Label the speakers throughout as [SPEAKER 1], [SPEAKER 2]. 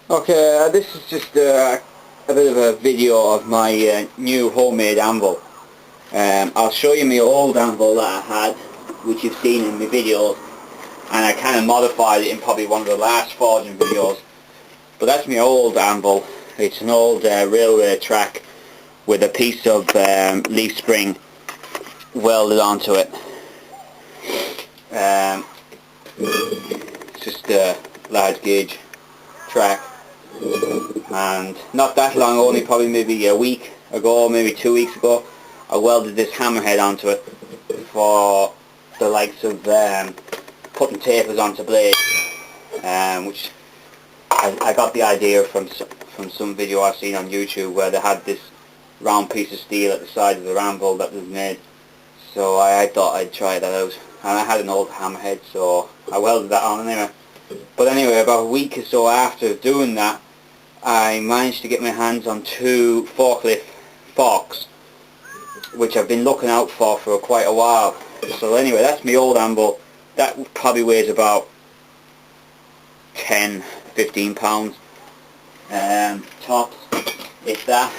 [SPEAKER 1] Okay, this is just a bit of a video of my new homemade anvil. I'll show you my old anvil that I had, which you've seen in my videos, and I kind of modified it in probably one of the last forging videos. But that's my old anvil. It's an old railway track with a piece of leaf spring welded onto it. It's just a large gauge track, and not that long, only probably maybe a week ago, maybe 2 weeks ago, I welded this hammerhead onto it for the likes of putting tapers onto blades, which I got the idea from some video I've seen on YouTube where they had this round piece of steel at the side of the anvil that was made. So I thought I'd try that out, and I had an old hammerhead, so I welded that on anyway. But anyway, about a week or so after doing that, I managed to get my hands on 2 forklift forks, which I've been looking out for quite a while. So anyway, that's my old anvil. That probably weighs about 10-15 pounds tops, if that.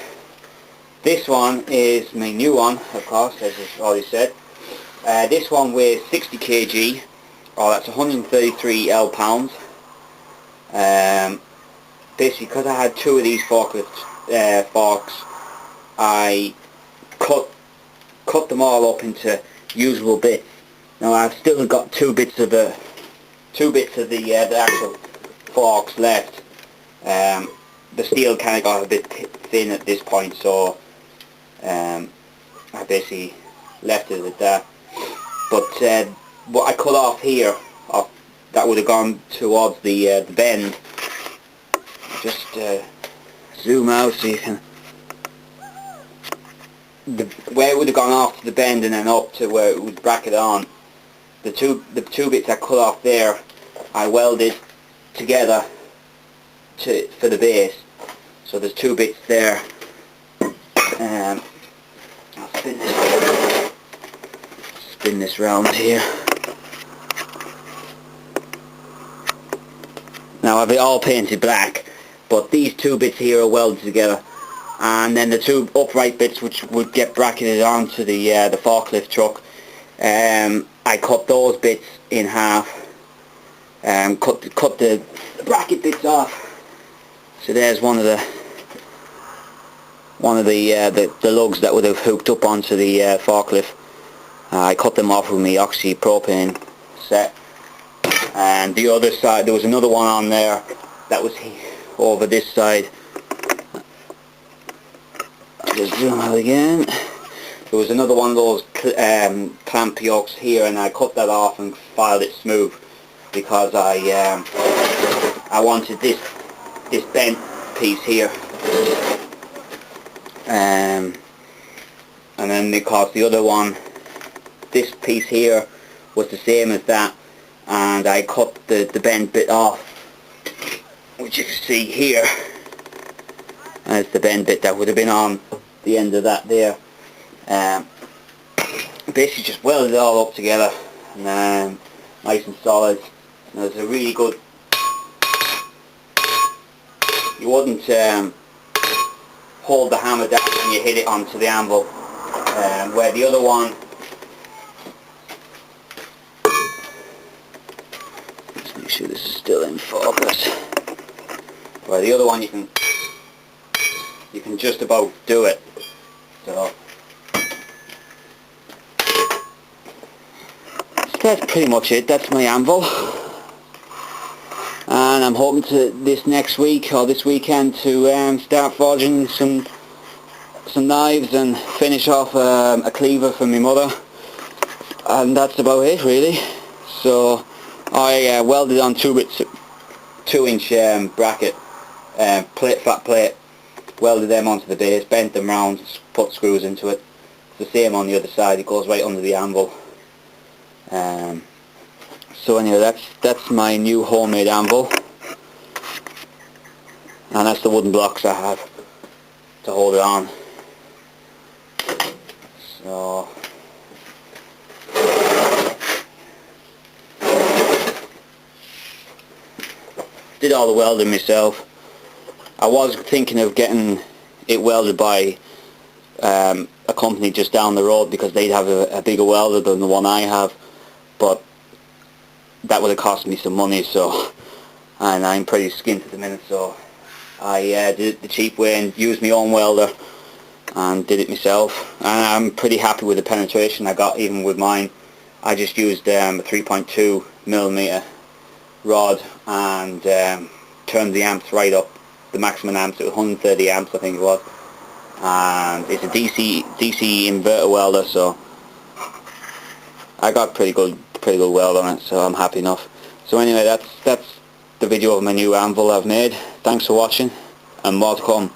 [SPEAKER 1] This one is my new one, of course, as I've already said. This one weighs 60 kg, or that's 133 pounds. Basically, because I had 2 of these forklift forks, I cut them all up into usable bits. Now I've still got 2 bits of the actual forks left. The steel kind of got a bit thin at this point, so I basically left it at that. But what I cut off here, that would have gone towards the bend. Just zoom out so you can. Where it would have gone off to the bend and then up to where it would bracket on. The two bits I cut off there, I welded together for the base. So there's 2 bits there. I'll spin this round here. Now I've it all painted black, but these 2 bits here are welded together, and then the 2 upright bits which would get bracketed onto the forklift truck, I cut those bits in half, cut the bracket bits off. So there's one of the lugs that would have hooked up onto the forklift. I cut them off with my oxypropane set, and the other side there was another one on there that was over this side. Just zoom out again. There was another one of those clamp yokes here, and I cut that off and filed it smooth because I wanted this bent piece here, and then because the other one, this piece here, was the same as that, and I cut the bent bit off, which you can see here. That's the bend bit that would have been on the end of that there. Basically just welded it all up together, and nice and solid. And there's a really good. You wouldn't hold the hammer down when you hit it onto the anvil, where the other one. Let's make sure this is still in focus. Where the other one you can just about do it. So that's pretty much it. That's my anvil, and I'm hoping to this next week or this weekend to start forging some knives and finish off a cleaver for my mother, and that's about it really. So I welded on 2-inch bracket flat plate, welded them onto the base, bent them round, put screws into it. It's the same on the other side, it goes right under the anvil. So anyway, that's my new homemade anvil, and that's the wooden blocks I have to hold it on. So did all the welding myself. I was thinking of getting it welded by a company just down the road, because they'd have a bigger welder than the one I have, but that would have cost me some money, so, and I'm pretty skint at the minute, so I did it the cheap way and used my own welder and did it myself, and I'm pretty happy with the penetration I got even with mine. I just used a 3.2mm rod and turned the amps right up, the maximum amps. It was 130 amps I think it was, and it's a DC inverter welder, so I got pretty good weld on it, so I'm happy enough. So anyway, that's the video of my new anvil I've made. Thanks for watching, and more to come.